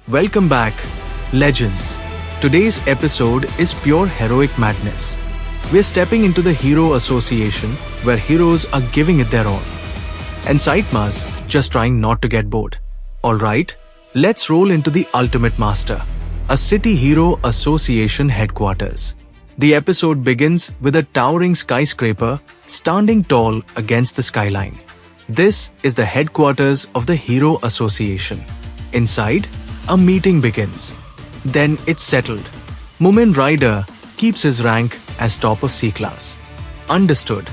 Welcome back, legends. Today's episode is pure heroic madness. We're stepping into the Hero Association where heroes are giving it their all. And Saitama's just trying not to get bored. Alright, let's roll into the Ultimate Master, a City Hero Association headquarters. The episode begins with a towering skyscraper standing tall against the skyline. This is the headquarters of the Hero Association. Inside, a meeting begins. Then it's settled. Mumen Rider keeps his rank as top of C-class. Understood.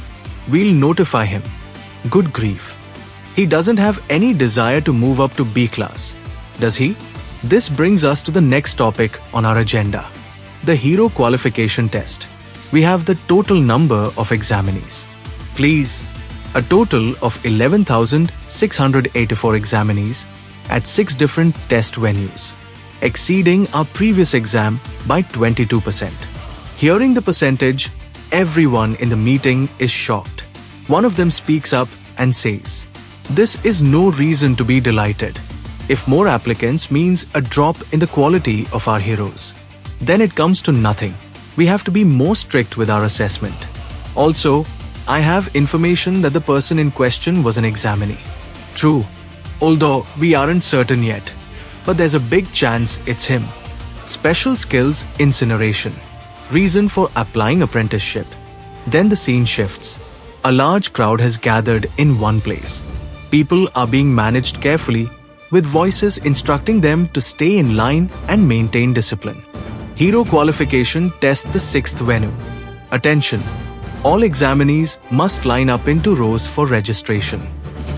We'll notify him. Good grief. He doesn't have any desire to move up to B-class, does he? This brings us to the next topic on our agenda. The Hero Qualification Test. We have the total number of examinees. Please, a total of 11,684 examinees at 6 different test venues, exceeding our previous exam by 22%. Hearing the percentage, everyone in the meeting is shocked. One of them speaks up and says, "This is no reason to be delighted. If more applicants means a drop in the quality of our heroes, then it comes to nothing. We have to be more strict with our assessment. Also, I have information that the person in question was an examinee. True, although we aren't certain yet, but there's a big chance it's him. Special skills incineration. Reason for applying apprenticeship." Then the scene shifts. A large crowd has gathered in one place. People are being managed carefully, with voices instructing them to stay in line and maintain discipline. Hero Qualification Test, the 6th venue. Attention! All examinees must line up into rows for registration.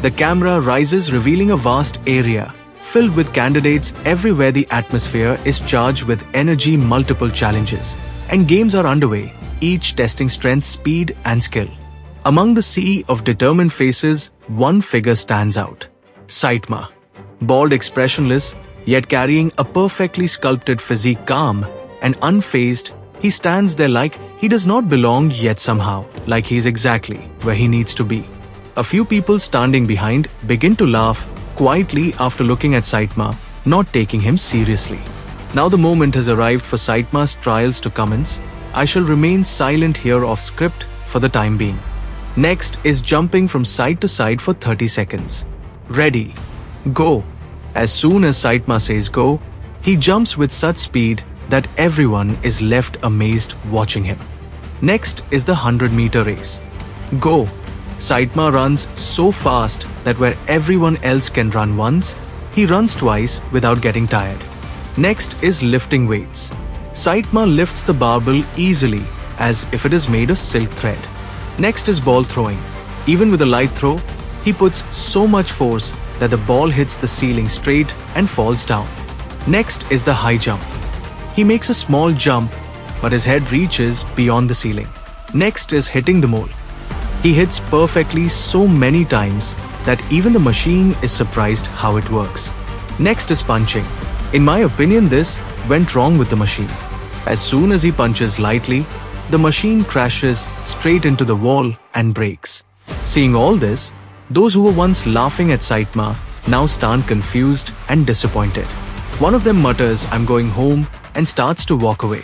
The camera rises, revealing a vast area filled with candidates everywhere. The atmosphere is charged with energy. Multiple challenges and games are underway, each testing strength, speed, and skill. Among the sea of determined faces, one figure stands out. Saitama. Bald, expressionless, yet carrying a perfectly sculpted physique, calm and unfazed, he stands there like he does not belong, yet somehow like he is exactly where he needs to be. A few people standing behind begin to laugh quietly after looking at Saitama, not taking him seriously. Now the moment has arrived for Saitama's trials to commence. I shall remain silent here off script for the time being. Next is jumping from side to side for 30 seconds. Ready, go. As soon as Saitama says go, he jumps with such speed that everyone is left amazed watching him. Next is the 100-meter race. Go. Saitama runs so fast that where everyone else can run once, he runs twice without getting tired. Next is lifting weights. Saitama lifts the barbell easily as if it is made of silk thread. Next is ball throwing. Even with a light throw, he puts so much force that the ball hits the ceiling straight and falls down. Next is the high jump. He makes a small jump, but his head reaches beyond the ceiling. Next is hitting the mole. He hits perfectly so many times that even the machine is surprised how it works. Next is punching. In my opinion, this went wrong with the machine. As soon as he punches lightly, the machine crashes straight into the wall and breaks. Seeing all this, those who were once laughing at Saitama now stand confused and disappointed. One of them mutters, "I'm going home," and starts to walk away.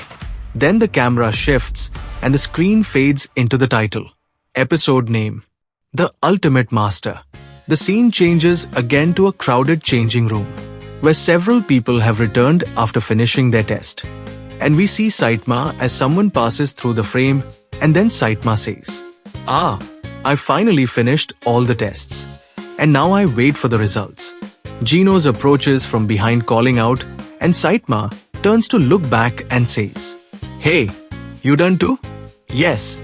Then the camera shifts and the screen fades into the title. Episode name: The Ultimate Master. The scene changes again to a crowded changing room, where several people have returned after finishing their test. And we see Saitama as someone passes through the frame, and then Saitama says, "Ah, I finally finished all the tests. And now I wait for the results." Genos approaches from behind calling out, and Saitama turns to look back and says, "Hey, you done too?" "Yes.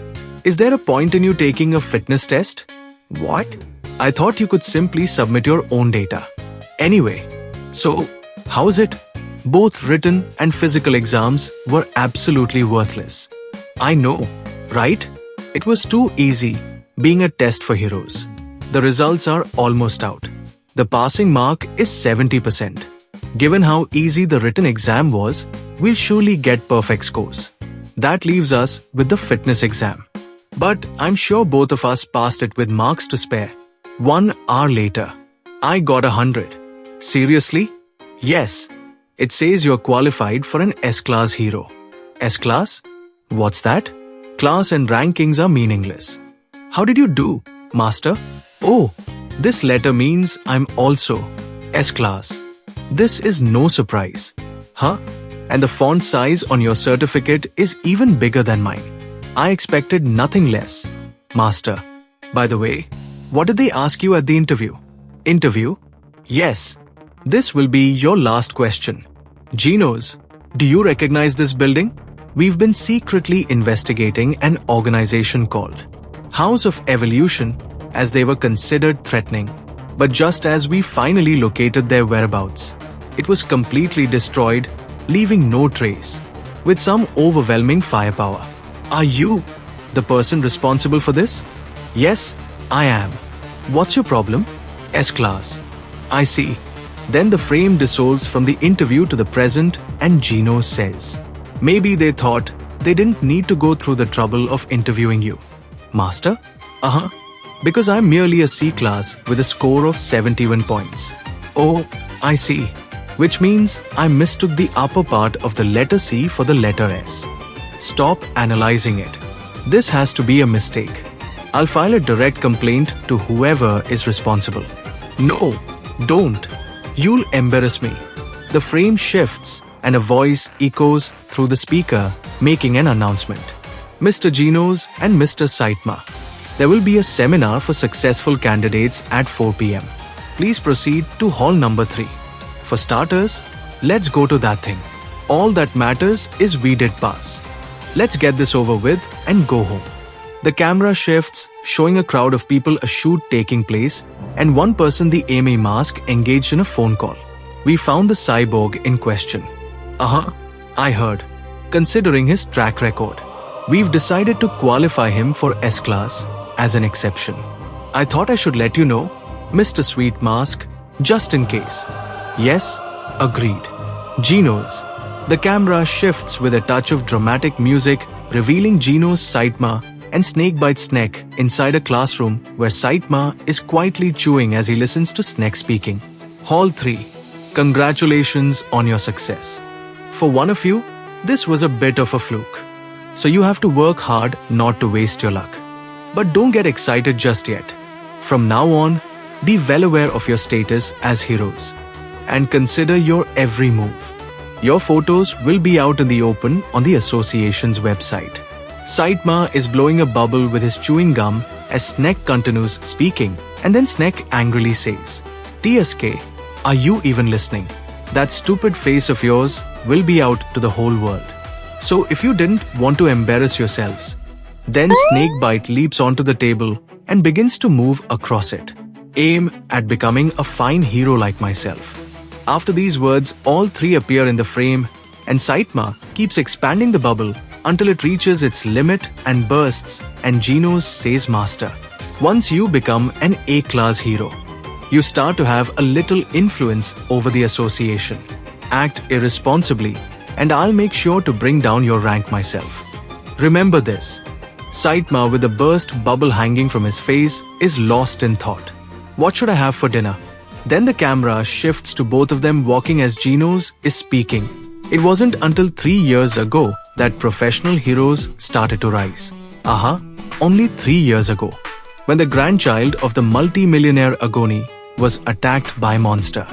Is there a point in you taking a fitness test?" "What? I thought you could simply submit your own data." "Anyway, so how's it?" "Both written and physical exams were absolutely worthless." "I know, right? It was too easy, being a test for heroes. The results are almost out. The passing mark is 70%. Given how easy the written exam was, we'll surely get perfect scores. That leaves us with the fitness exam. But I'm sure both of us passed it with marks to spare." 1 hour later, I got 100. "Seriously?" "Yes. It says you're qualified for an S-Class hero. S-Class? What's that? Class and rankings are meaningless. How did you do, Master? Oh, this letter means I'm also S-Class. This is no surprise. Huh? And the font size on your certificate is even bigger than mine. I expected nothing less. Master. By the way, what did they ask you at the interview? Interview? Yes. This will be your last question. Genos, do you recognize this building? We've been secretly investigating an organization called House of Evolution, as they were considered threatening. But just as we finally located their whereabouts, it was completely destroyed, leaving no trace, with some overwhelming firepower. Are you the person responsible for this? Yes, I am. What's your problem? S-Class. I see. Then the frame dissolves from the interview to the present and Genos says, maybe they thought they didn't need to go through the trouble of interviewing you. Master? Because I'm merely a C-Class with a score of 71 points. Oh, I see. Which means I mistook the upper part of the letter C for the letter S. Stop analyzing it. This has to be a mistake. I'll file a direct complaint to whoever is responsible. No, don't. You'll embarrass me. The frame shifts and a voice echoes through the speaker, making an announcement. Mr. Genos and Mr. Saitama, there will be a seminar for successful candidates at 4 p.m. Please proceed to hall number 3. For starters, let's go to that thing. All that matters is we did pass. Let's get this over with and go home. The camera shifts, showing a crowd of people, a shoot taking place, and one person, the Amai Mask, engaged in a phone call. We found the cyborg in question. I heard. Considering his track record, we've decided to qualify him for S-Class as an exception. I thought I should let you know, Mr. Sweet Mask, just in case. Yes, agreed. Genos. The camera shifts with a touch of dramatic music, revealing Genos, Saitama, and Snakebite Sneck inside a classroom where Saitama is quietly chewing as he listens to Sneck speaking. Hall 3. Congratulations on your success. For one of you, this was a bit of a fluke. So you have to work hard not to waste your luck. But don't get excited just yet. From now on, be well aware of your status as heroes. And consider your every move. Your photos will be out in the open on the association's website. Saitama is blowing a bubble with his chewing gum as Sneck continues speaking, and then Sneck angrily says, TSK, are you even listening? That stupid face of yours will be out to the whole world. So if you didn't want to embarrass yourselves, then Snakebite leaps onto the table and begins to move across it. Aim at becoming a fine hero like myself. After these words, all three appear in the frame, and Saitama keeps expanding the bubble until it reaches its limit and bursts, and Genos says, Master, once you become an A-class hero, you start to have a little influence over the association. Act irresponsibly, and I'll make sure to bring down your rank myself. Remember this. Saitama, with a burst bubble hanging from his face, is lost in thought. What should I have for dinner? Then the camera shifts to both of them walking as Genos is speaking. It wasn't until 3 years ago that professional heroes started to rise. Only 3 years ago, when the grandchild of the multi-millionaire Agoni was attacked by a monster.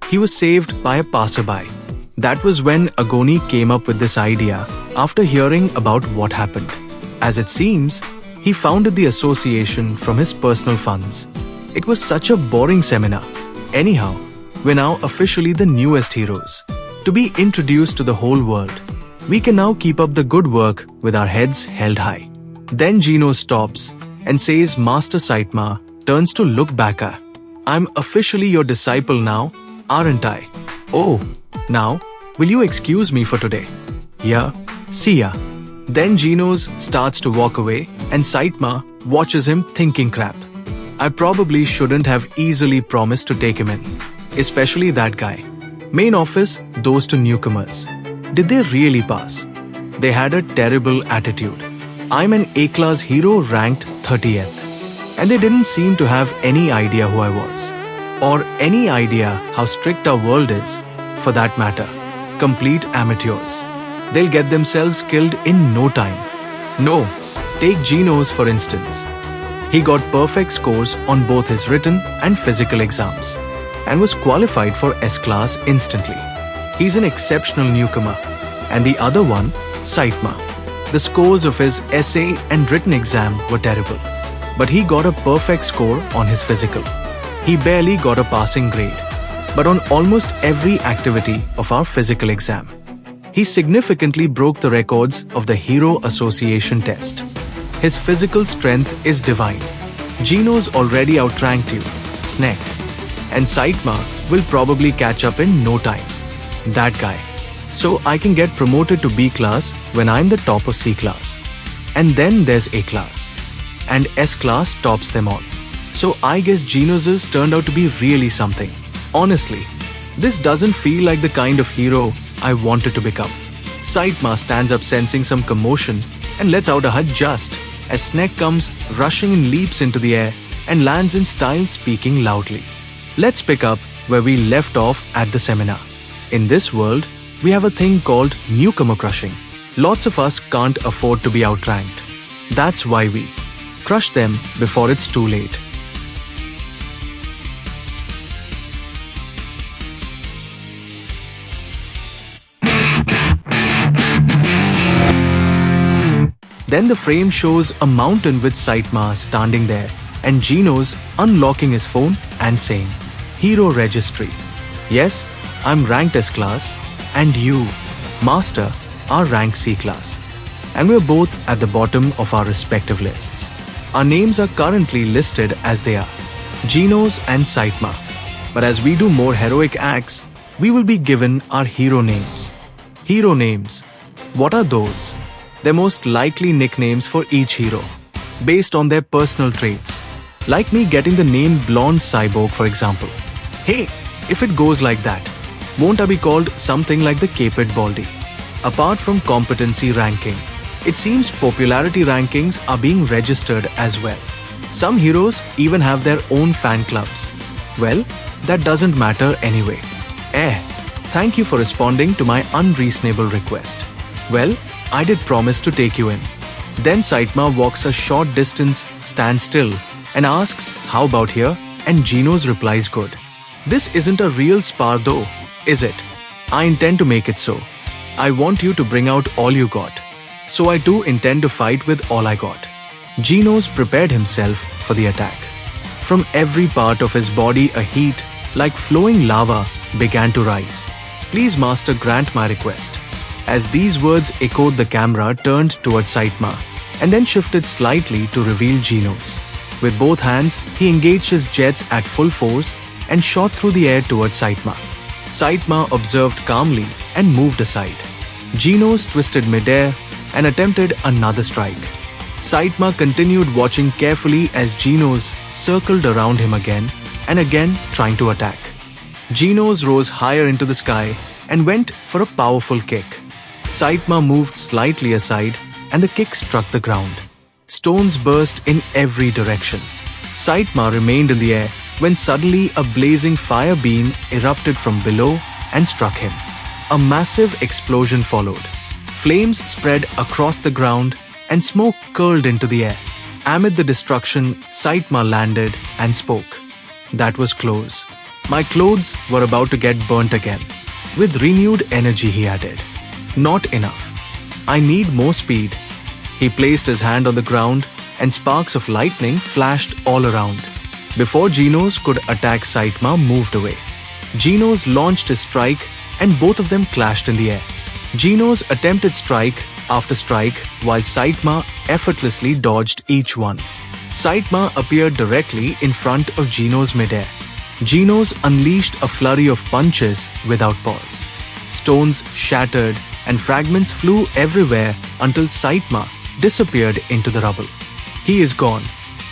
He was saved by a passerby. That was when Agoni came up with this idea after hearing about what happened. As it seems, he founded the association from his personal funds. It was such a boring seminar. Anyhow, we're now officially the newest heroes. To be introduced to the whole world, we can now keep up the good work with our heads held high. Then Genos stops and says, Master Saitama turns to look back at. I'm officially your disciple now, aren't I? Oh, now, will you excuse me for today? Yeah, see ya. Then Genos starts to walk away and Saitama watches him thinking crap. I probably shouldn't have easily promised to take him in. Especially that guy. Main office, those two newcomers. Did they really pass? They had a terrible attitude. I'm an A-class hero ranked 30th. And they didn't seem to have any idea who I was. Or any idea how strict our world is, for that matter. complete amateurs. They'll get themselves killed in no time. No, take Genos for instance. He got perfect scores on both his written and physical exams and was qualified for S-Class instantly. He's an exceptional newcomer. And the other one, Saitama. The scores of his essay and written exam were terrible. But he got a perfect score on his physical. He barely got a passing grade. But on almost every activity of our physical exam, he significantly broke the records of the Hero Association Test. His physical strength is divine. Genos already outranked you, Sneck. And Saitama will probably catch up in no time. That guy. So I can get promoted to B class when I'm the top of C class. And then there's A class. And S class tops them all. So I guess Genos's turned out to be really something. Honestly, this doesn't feel like the kind of hero I wanted to become. Saitama stands up sensing some commotion and lets out a hut just as Sneck comes rushing and leaps into the air and lands in style speaking loudly. Let's pick up where we left off at the seminar. In this world, we have a thing called Newcomer Crushing. Lots of us can't afford to be outranked. That's why we crush them before it's too late. Then the frame shows a mountain with Saitama standing there and Genos unlocking his phone and saying, Hero Registry. Yes, I'm ranked S class and you, Master, are ranked C class. And we're both at the bottom of our respective lists. Our names are currently listed as they are, Genos and Saitama. But as we do more heroic acts, we will be given our hero names. Hero names. What are those? They're most likely nicknames for each hero, based on their personal traits. Like me getting the name Blonde Cyborg, for example. Hey, if it goes like that, won't I be called something like the Caped Baldy? Apart from competency ranking, it seems popularity rankings are being registered as well. Some heroes even have their own fan clubs. Well, that doesn't matter anyway. Thank you for responding to my unreasonable request. Well, I did promise to take you in. Then Saitama walks a short distance, stands still, and asks, how about here? And Genos replies good. This isn't a real spar though, is it? I intend to make it so. I want you to bring out all you got. So I do intend to fight with all I got. Genos prepared himself for the attack. From every part of his body a heat, like flowing lava, began to rise. Please master, grant my request. As these words echoed, the camera turned towards Saitama and then shifted slightly to reveal Genos. With both hands, he engaged his jets at full force and shot through the air towards Saitama. Saitama observed calmly and moved aside. Genos twisted midair and attempted another strike. Saitama continued watching carefully as Genos circled around him again and again, trying to attack. Genos rose higher into the sky and went for a powerful kick. Saitama moved slightly aside and the kick struck the ground. Stones burst in every direction. Saitama remained in the air when suddenly a blazing fire beam erupted from below and struck him. A massive explosion followed. Flames spread across the ground and smoke curled into the air. Amid the destruction, Saitama landed and spoke. That was close. My clothes were about to get burnt again. With renewed energy, he added. Not enough. I need more speed. He placed his hand on the ground and sparks of lightning flashed all around. Before Genos could attack, Saitama moved away. Genos launched his strike and both of them clashed in the air. Genos attempted strike after strike while Saitama effortlessly dodged each one. Saitama appeared directly in front of Genos midair. Genos unleashed a flurry of punches without pause. Stones shattered and fragments flew everywhere until Saitama disappeared into the rubble. He is gone.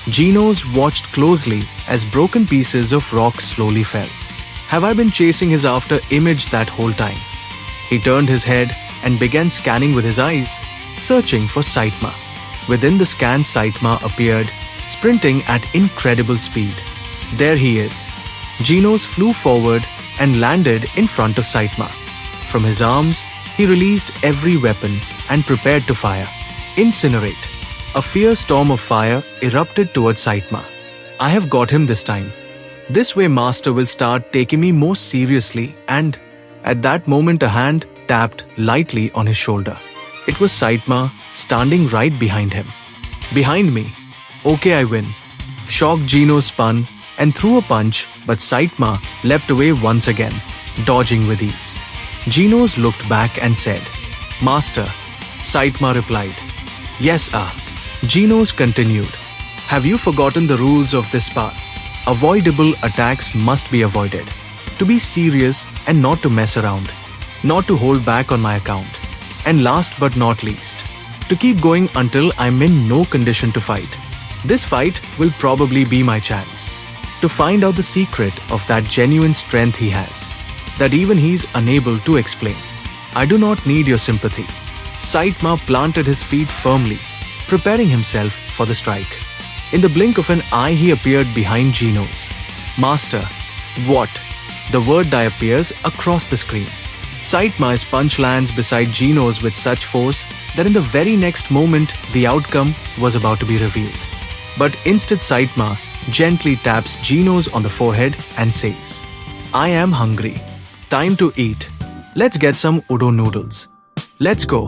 Genos watched closely as broken pieces of rock slowly fell. Have I been chasing his after image that whole time? He turned his head and began scanning with his eyes, searching for Saitama. Within the scan, Saitama appeared, sprinting at incredible speed. There he is. Genos flew forward and landed in front of Saitama. From his arms, he released every weapon and prepared to fire. Incinerate. A fierce storm of fire erupted towards Saitama. I have got him this time. This way Master will start taking me more seriously, and at that moment a hand tapped lightly on his shoulder. It was Saitama standing right behind him. Behind me. Okay, I win. Shocked Genos spun and threw a punch, but Saitama leapt away once again, dodging with ease. Genos looked back and said, "Master." Saitama replied, "Yes, Genos continued, "Have you forgotten the rules of this spar? Avoidable attacks must be avoided. To be serious and not to mess around. Not to hold back on my account. And last but not least, to keep going until I'm in no condition to fight. This fight will probably be my chance to find out the secret of that genuine strength he has, that even he's unable to explain. I do not need your sympathy." Saitama planted his feet firmly, preparing himself for the strike. In the blink of an eye, he appeared behind Genos. "Master." "What?" The word disappears across the screen. Saitama's punch lands beside Genos with such force that in the very next moment, the outcome was about to be revealed. But instead, Saitama gently taps Genos on the forehead and says, "I am hungry. Time to eat. Let's get some udon noodles. Let's go.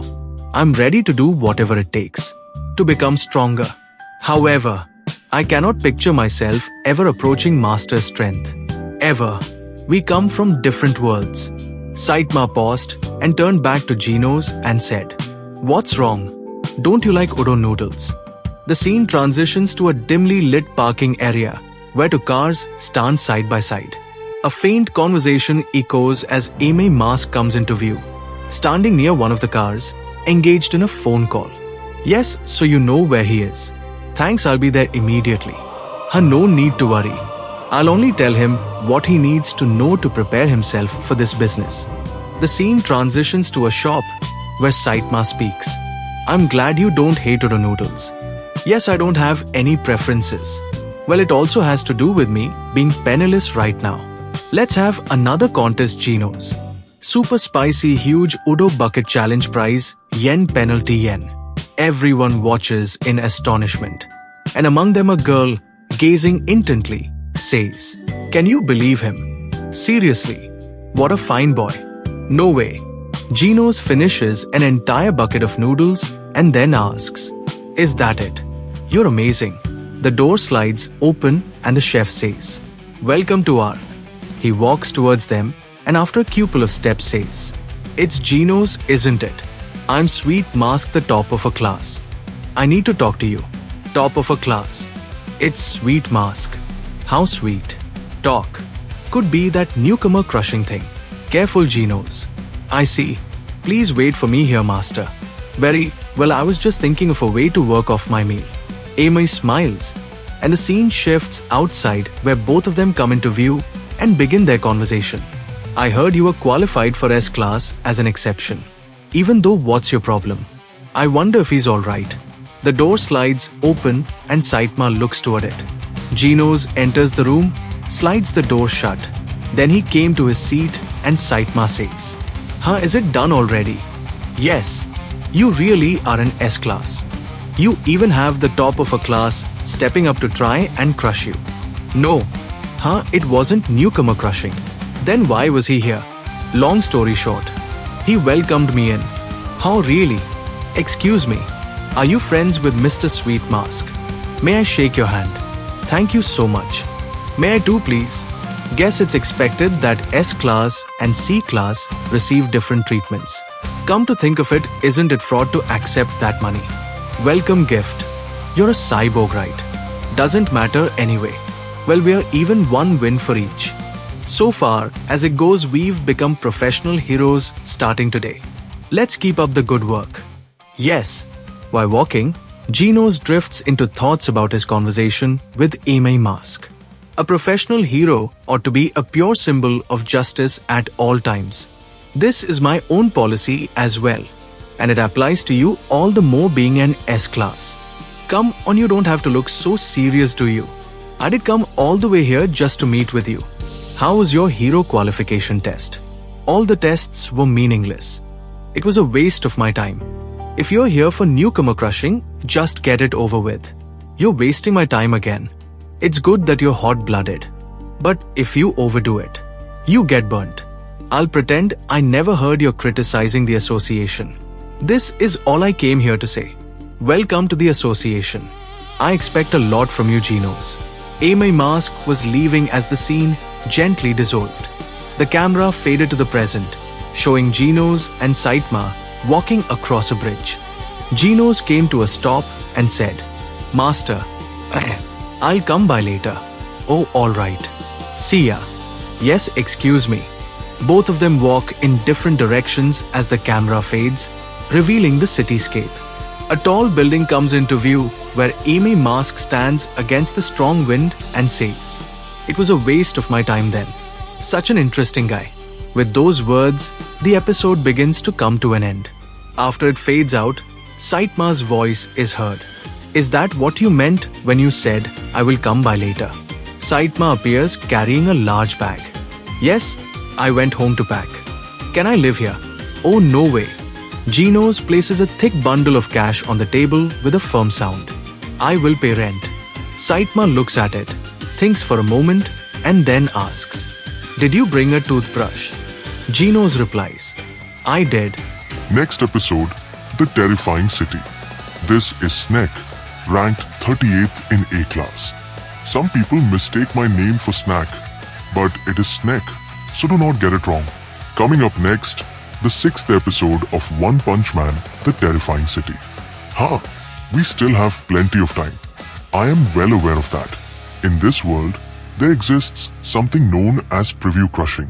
I'm ready to do whatever it takes to become stronger." However, I cannot picture myself ever approaching Master's strength. Ever. We come from different worlds. Saitama paused and turned back to Genos and said, "What's wrong? Don't you like udon noodles?" The scene transitions to a dimly lit parking area where two cars stand side by side. A faint conversation echoes as Amai Mask comes into view, standing near one of the cars, engaged in a phone call. "Yes, so you know where he is. Thanks, I'll be there immediately." No need to worry. I'll only tell him what he needs to know to prepare himself for this business. The scene transitions to a shop where Saitama speaks. "I'm glad you don't hate udon noodles. Yes, I don't have any preferences. Well, it also has to do with me being penniless right now. Let's have another contest, Genos. Super spicy huge Udo bucket challenge prize, yen penalty yen." Everyone watches in astonishment, and among them a girl, gazing intently, says, "Can you believe him? Seriously, what a fine boy. No way." Genos finishes an entire bucket of noodles and then asks, "Is that it? You're amazing." The door slides open and the chef says, "Welcome to our." He walks towards them and after a couple of steps says, "It's Genos, isn't it? I'm Sweet Mask, the top of a class. I need to talk to you." Top of a class. It's Sweet Mask. How sweet. Talk. Could be that Newcomer Crushing thing. Careful, Genos. "I see. Please wait for me here, Master." "Very well, I was just thinking of a way to work off my meal." Amai smiles, and the scene shifts outside where both of them come into view and begin their conversation. "I heard you were qualified for S class as an exception. Even though, what's your problem? I wonder if he's alright." The door slides open and Saitama looks toward it. Genos enters the room, slides the door shut. Then he came to his seat and Saitama says, Is it done already?" "Yes. You really are an S class. You even have the top of a class stepping up to try and crush you." "No. It wasn't Newcomer Crushing. Then why was he here?" "Long story short, he welcomed me in." "How, really? Excuse me. Are you friends with Mr. Sweet Mask? May I shake your hand?" "Thank you so much. May I too, please?" Guess it's expected that S class and C class receive different treatments. Come to think of it, isn't it fraud to accept that money? Welcome gift. You're a cyborg, right? Doesn't matter anyway. Well, we're even one win for each. So far as it goes, we've become professional heroes starting today. Let's keep up the good work. Yes. While walking, Genos drifts into thoughts about his conversation with Amai Mask. A professional hero ought to be a pure symbol of justice at all times. This is my own policy as well, and it applies to you all the more being an S class. Come on, you don't have to look so serious, do you? I did come all the way here just to meet with you. How was your Hero Qualification Test? All the tests were meaningless. It was a waste of my time. If you're here for Newcomer Crushing, just get it over with. You're wasting my time again. It's good that you're hot-blooded. But if you overdo it, you get burnt. I'll pretend I never heard you're criticizing the association. This is all I came here to say. Welcome to the association. I expect a lot from you, Genos. Amai Mask was leaving as the scene gently dissolved. The camera faded to the present, showing Genos and Saitama walking across a bridge. Genos came to a stop and said, "Master, I'll come by later." "Oh, alright. See ya." "Yes, excuse me." Both of them walk in different directions as the camera fades, revealing the cityscape. A tall building comes into view where Amai Mask stands against the strong wind and says, "It was a waste of my time then. Such an interesting guy." With those words, the episode begins to come to an end. After it fades out, Saitama's voice is heard. "Is that what you meant when you said, 'I will come by later'?" Saitama appears carrying a large bag. "Yes, I went home to pack. Can I live here?" "Oh, no way." Genos places a thick bundle of cash on the table with a firm sound. "I will pay rent." Saitama looks at it, thinks for a moment, and then asks, "Did you bring a toothbrush?" Genos replies, "I did." Next episode, The Terrifying City. This is Sneck, ranked 38th in A class. Some people mistake my name for Snack, but it is Sneck, so do not get it wrong. Coming up next, the 6th episode of One Punch Man, The Terrifying City. We still have plenty of time. I am well aware of that. In this world, there exists something known as preview crushing.